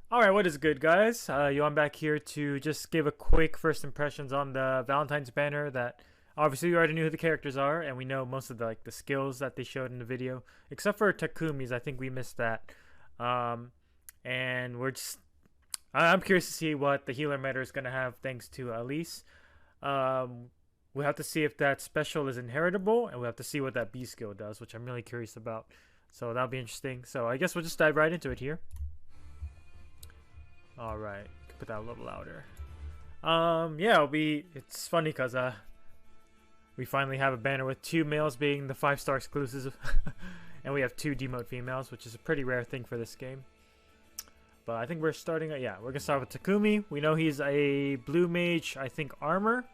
Alright, what is good, guys? I'm back here to just give a quick first impressions on the Valentine's banner that obviously we already knew who the characters are and we know most of the skills that they showed in the video. Except for Takumi's, I think we missed that. And I'm curious to see what the healer meta is going to have thanks to Elise. We'll have to see if that special is inheritable, and we'll have to see what that B skill does, which I'm really curious about. So that'll be interesting. So I guess we'll just dive right into it here. All right, put that a little louder. Yeah, it's funny because we finally have a banner with 2 males being the 5-star exclusives, and we have 2 demote females, which is a pretty rare thing for this game. But I think we're starting. Yeah, we're gonna start with Takumi. We know he's a blue mage. I think armor.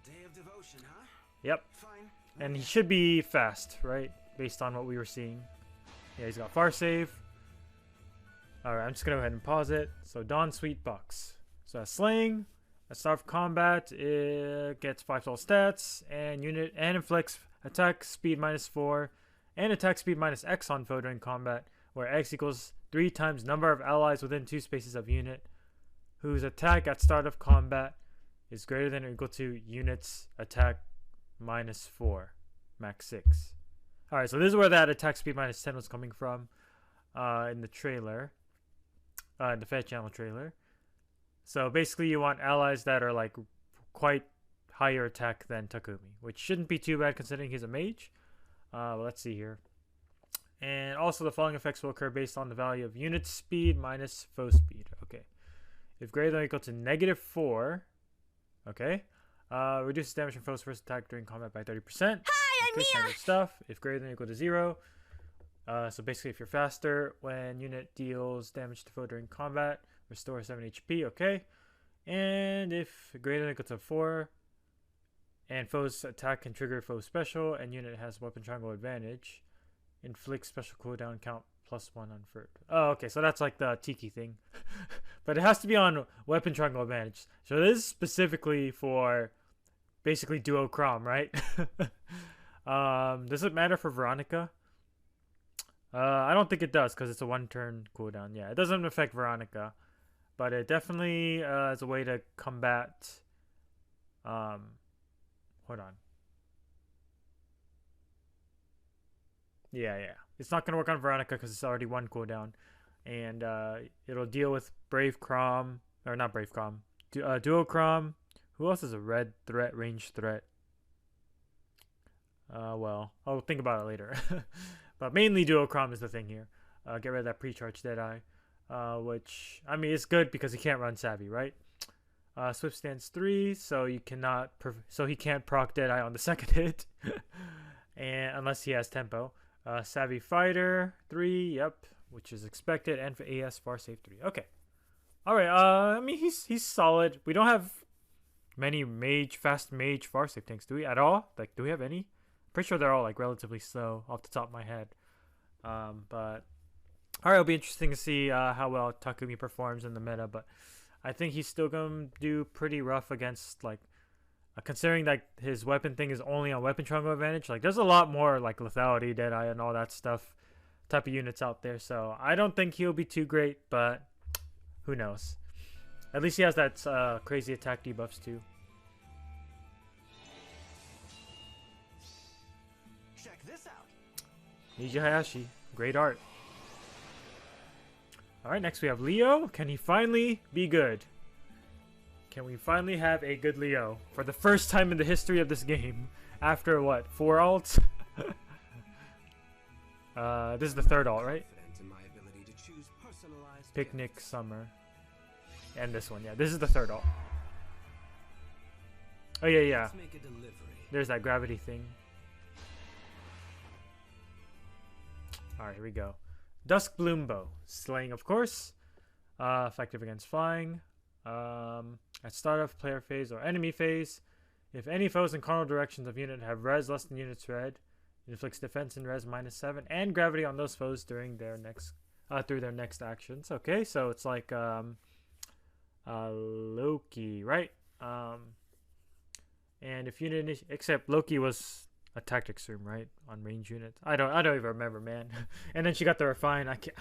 Day of devotion, huh? Yep. Fine. And he should be fast, right? Based on what we were seeing. Yeah, he's got far save. Alright, I'm just gonna go ahead and pause it. So Dawn Sweet Box. So that's slaying. At start of combat, it gets 5 total stats and unit and inflicts attack speed -4 and attack speed -X on foe during combat, where X equals 3 times number of allies within 2 spaces of unit, whose attack at start of combat is greater than or equal to unit's attack -4, max 6. Alright, so this is where that attack speed -10 was coming from in the trailer. In the Fed channel trailer. So basically you want allies that are like quite higher attack than Takumi, which shouldn't be too bad considering he's a mage. Let's see here. And also the following effects will occur based on the value of unit speed minus foe speed. Okay. If greater than or equal to -4, okay. Reduces damage from foe's first attack during combat by 30%. Hi, I'm okay, standard Mia. stuff. If greater than or equal to 0. So basically, if you're faster, when unit deals damage to foe during combat, restore 7 HP, okay? And if greater than or equal to 4, and foe's attack can trigger foe special, and unit has weapon triangle advantage, inflict special cooldown count +1 on Ferd. Oh, okay, so that's like the Tiki thing. But it has to be on weapon triangle advantage. So this is specifically for basically duo Chrom, right? Does it matter for Veronica? I don't think it does because it's a 1-turn cooldown. Yeah, it doesn't affect Veronica, but it definitely is a way to combat. Hold on. Yeah. It's not gonna work on Veronica because it's already 1 cooldown, and it'll deal with Brave Chrom or not Brave Chrom, Duo Chrom. Who else is a red threat, range threat? Well, I'll think about it later. But mainly Duo Chrom is the thing here. Get rid of that pre-charged Deadeye. Which, I mean, it's good because he can't run Savvy, right? Swift stance 3, so you cannot so he can't proc Deadeye on the second hit. And unless he has tempo. Savvy Fighter 3, yep, which is expected, and for AS Far Save 3. Okay. Alright, I mean he's solid. We don't have many fast mage Far Save tanks, do we at all? Like, do we have any? Pretty sure they're all like relatively slow off the top of my head. But alright, it'll be interesting to see how well Takumi performs in the meta, but I think he's still gonna do pretty rough against like considering that his weapon thing is only on weapon triangle advantage. Like there's a lot more like lethality, Deadeye, and all that stuff type of units out there, so I don't think he'll be too great, but who knows. At least he has that crazy attack debuffs too. Niji Hayashi, great art. Alright, next we have Leo. Can he finally be good? Can we finally have a good Leo? For the first time in the history of this game. After what, 4 alts? This is the 3rd alt, right? Picnic Summer. And this one, yeah. This is the 3rd alt. Oh yeah. There's that gravity thing. Alright, here we go. Dusk Bloom Bow. Slaying, of course. Effective against flying. At start of player phase or enemy phase, if any foes in cardinal directions of unit have res less than unit's red, it inflicts defense and res -7 and gravity on those foes during their next through their next actions. Okay, so it's like Loki, right? And if unit except Loki was a tactics room, right? On range units. I don't even remember, man. And then she got the refine. I can't.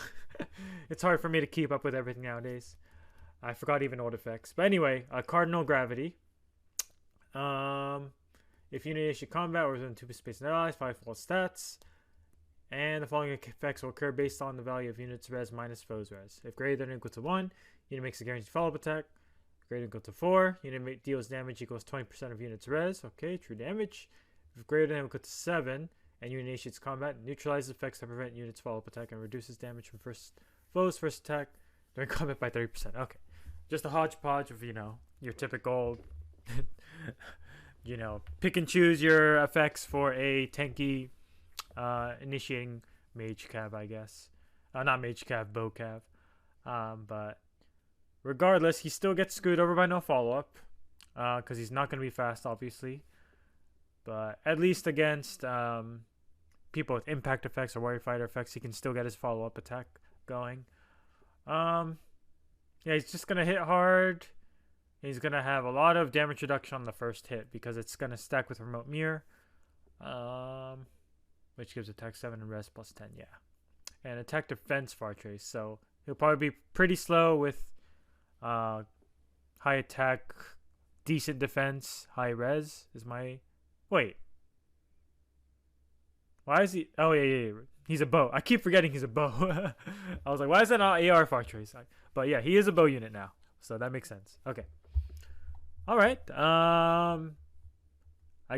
It's hard for me to keep up with everything nowadays. I forgot even old effects. But anyway, cardinal gravity. If unit initiate combat or within 2 space and allies, 5 false stats. And the following effects will occur based on the value of units res minus foes res. If greater than or equal to 1, unit makes a guaranteed follow-up attack. Greater than or equal to 4, unit deals damage equals 20% of units res. Okay, true damage. If greater than or equal to 7, and unit initiates combat, neutralizes effects that prevent units follow-up attack and reduces damage from foes first attack during combat by 30%. Okay. Just a hodgepodge of, your typical, pick and choose your effects for a tanky initiating mage cav, I guess. Not mage cav, bow cav. But regardless, he still gets screwed over by no follow-up because he's not going to be fast, obviously. But at least against people with impact effects or warrior fighter effects, he can still get his follow-up attack going. Yeah, he's just going to hit hard. He's going to have a lot of damage reduction on the first hit because it's going to stack with remote mirror. Which gives attack 7 and res plus 10, yeah. And attack defense far trace. So he'll probably be pretty slow with high attack, decent defense, high res is my... Wait. Why is he... Oh, yeah. He's a bow. I keep forgetting he's a bow. I was like, why is that not AR far trace? But yeah, he is a bow unit now. So that makes sense. Okay. Alright. I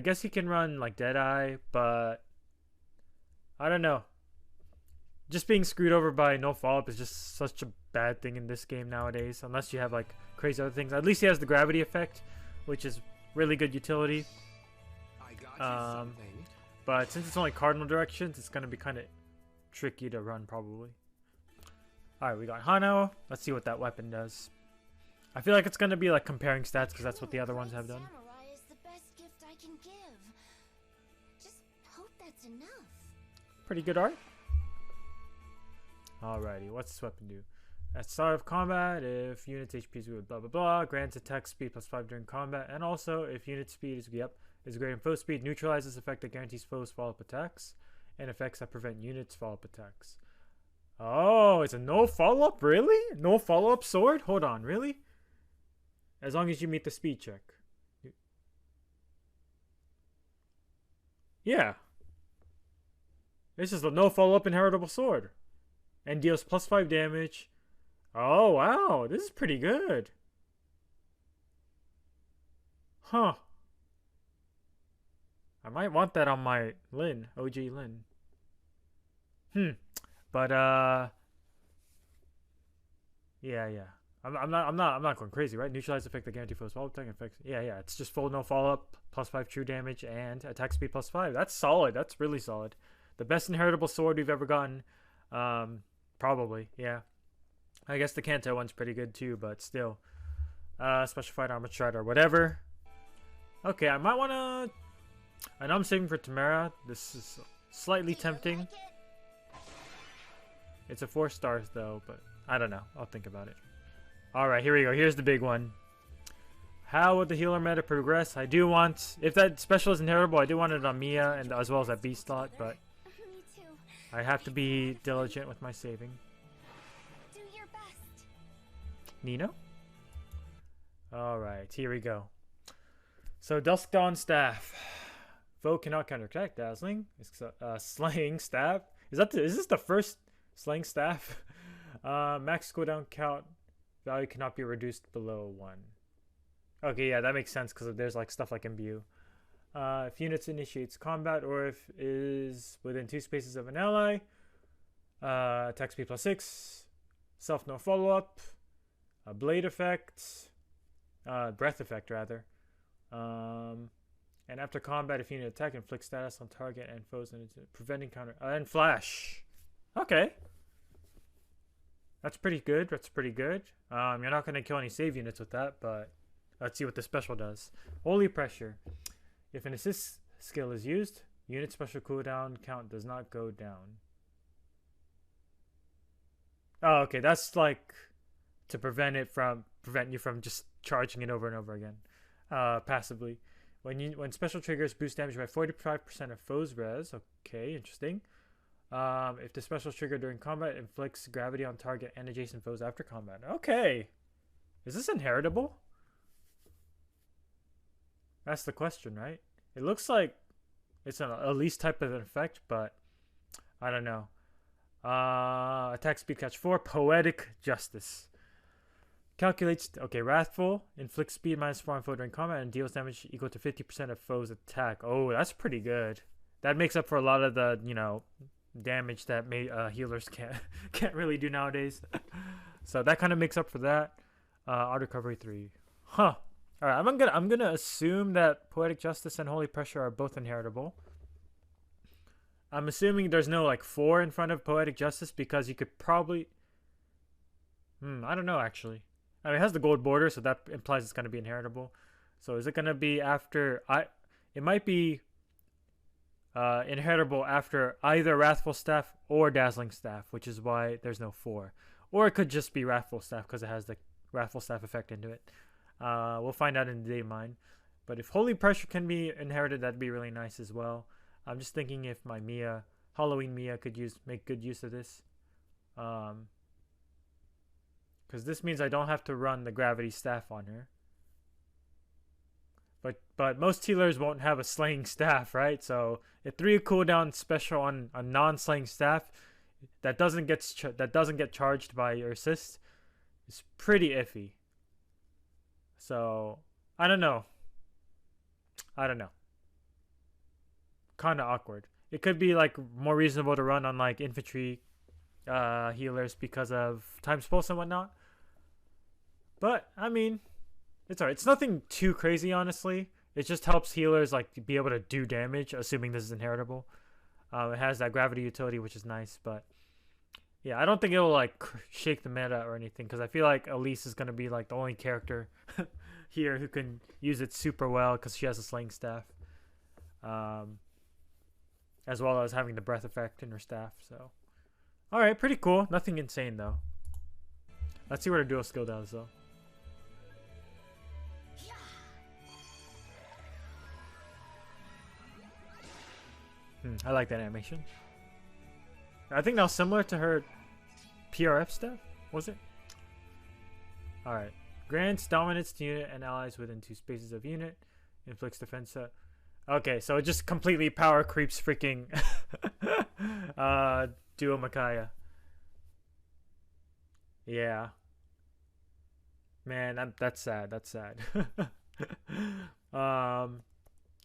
guess he can run like Deadeye, but I don't know. Just being screwed over by no follow-up is just such a bad thing in this game nowadays. Unless you have like crazy other things. At least he has the gravity effect, which is really good utility. But since it's only cardinal directions, it's going to be kind of tricky to run probably. Alright, we got Hano. Let's see what that weapon does. I feel like it's going to be like comparing stats because that's what the other ones have done. Is the best gift I can give. Just hope that's enough. Pretty good art. Alrighty, what's this weapon do? At start of combat, if unit's HP is good, blah blah blah, grants attack speed plus 5 during combat, and also if unit speed is greater than foe speed, neutralizes effect that guarantees foes follow-up attacks, and effects that prevent units follow-up attacks. Oh, it's a no follow-up? Really? No follow-up sword? Hold on, really? As long as you meet the speed check. Yeah. This is the no follow-up inheritable sword. And deals plus 5 damage. Oh, wow. This is pretty good. Huh. I might want that on my Lin. OG Lin. But, yeah. I'm not going crazy, right? Neutralize effect that guarantee foes follow-up attack effects. Yeah. It's just full no follow-up, plus 5 true damage, and attack speed plus 5. That's solid. That's really solid. The best inheritable sword we've ever gotten. Probably, yeah. I guess the Kanto one's pretty good too, but still. Special fight armor strider, whatever. Okay, I might want to... I know I'm saving for Tamara. This is slightly tempting. It's a 4 stars though, but I don't know. I'll think about it. Alright, here we go. Here's the big one. How would the healer meta progress? I do want... If that special is inheritable, I do want it on Mia and as well as that B slot, but... I have to be diligent with my saving. Do your best. Nino? Alright, here we go. So, Dusk Dawn Staff. Foe cannot counterattack Dazzling. Slaying Staff. Is this the first Slaying Staff? Max cooldown count value cannot be reduced below 1. Okay, yeah, that makes sense because there's like stuff like Imbue. If units initiates combat or if is within 2 spaces of an ally, attack speed plus 6, self no follow-up, a blade effect, breath effect rather, and after combat if unit attack inflicts status on target and foes and preventing counter and flash. Okay, that's pretty good. You're not going to kill any save units with that, but let's see what the special does. Holy pressure. If an assist skill is used, unit special cooldown count does not go down. Oh, okay, that's like to prevent you from just charging it over and over again, passively. When special triggers, boost damage by 45% of foes' res. Okay, interesting. If the special trigger during combat inflicts gravity on target and adjacent foes after combat. Okay. Is this inheritable? That's the question, right? It looks like it's an Elise type of effect, but I don't know. Attack speed catch 4. Poetic Justice. Calculates, okay, Wrathful. Inflicts speed -4 on foe during combat and deals damage equal to 50% of foe's attack. Oh, that's pretty good. That makes up for a lot of the, you know, damage that healers can't really do nowadays. So that kind of makes up for that. Auto recovery 3. Huh. All right, I'm gonna assume that Poetic Justice and Holy Pressure are both inheritable. I'm assuming there's no like 4 in front of Poetic Justice because you could probably. I don't know actually. I mean, it has the gold border, so that implies it's gonna be inheritable. So is it gonna be after It might be inheritable after either Wrathful Staff or Dazzling Staff, which is why there's no 4. Or it could just be Wrathful Staff because it has the Wrathful Staff effect into it. We'll find out in the day mine. But if Holy Pressure can be inherited, that'd be really nice as well. I'm just thinking if my Halloween Mia could make good use of this. Because this means I don't have to run the Gravity Staff on her. But most healers won't have a Slaying Staff, right? So a 3 cooldown special on a non-Slaying Staff that doesn't get charged by your assist is pretty iffy. So I don't know. Kind of awkward. It could be like more reasonable to run on like infantry healers because of Time's Pulse and whatnot. But I mean, it's alright. It's nothing too crazy, honestly. It just helps healers like be able to do damage, assuming this is inheritable. It has that gravity utility, which is nice, but yeah, I don't think it will like shake the meta or anything because I feel like Elise is gonna be like the only character here who can use it super well because she has a Slaying Staff, as well as having the breath effect in her staff. So, all right, pretty cool. Nothing insane though. Let's see what her dual skill does though. I like that animation. I think that was similar to her PRF stuff, was it? Alright. Grants dominance to unit and allies within 2 spaces of unit. Inflicts defense. Okay, so it just completely power creeps freaking Duo Micaiah. Yeah. Man, that's sad. That's sad.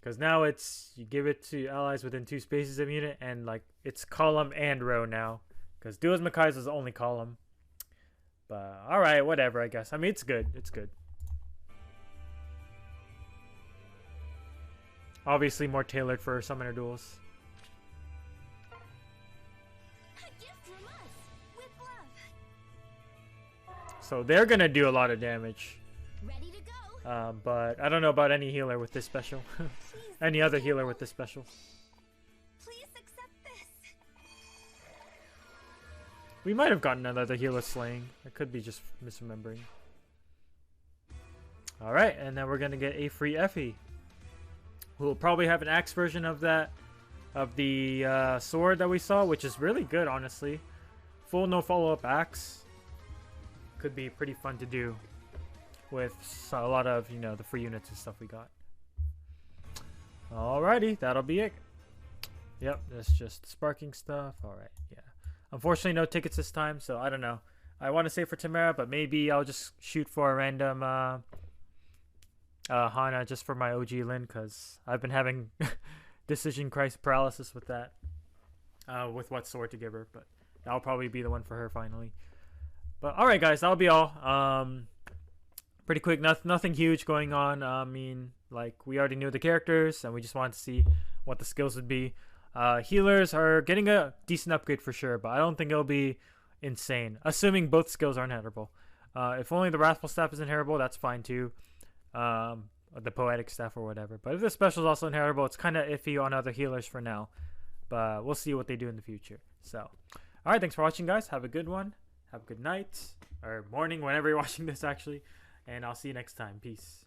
Because now it's you give it to allies within 2 spaces of unit, and like it's column and row now. Because Duo's Micaiah's is only column. But all right, whatever. I guess. I mean, it's good. It's good. Obviously, more tailored for summoner duels. A gift from us, with love. So they're gonna do a lot of damage. Ready to go. But I don't know about any healer with this special. Any other healer with this special. Please accept this. We might have gotten another healer slaying. I could be just misremembering. Alright, and then we're gonna get a free Effie. We'll probably have an axe version of that, of the sword that we saw, which is really good, honestly. Full no follow-up axe. Could be pretty fun to do with a lot of, you know, the free units and stuff we got. Alrighty, that'll be it. Yep, that's just sparking stuff. Alright, yeah. Unfortunately, no tickets this time, so I don't know. I want to say for Tamara, but maybe I'll just shoot for a random Hana just for my OG Lin, because I've been having decision paralysis with that. With what sword to give her, but that'll probably be the one for her finally. But alright guys, that'll be all. Pretty quick, nothing huge going on. I mean, like, we already knew the characters, and we just wanted to see what the skills would be. Healers are getting a decent upgrade for sure, but I don't think it'll be insane, assuming both skills are inheritable. If only the Wrathful Staff is inheritable, that's fine too. The Poetic Staff or whatever. But if the special is also inheritable, it's kind of iffy on other healers for now. But we'll see what they do in the future. So, alright, thanks for watching, guys. Have a good one. Have a good night. Or morning, whenever you're watching this, actually. And I'll see you next time. Peace.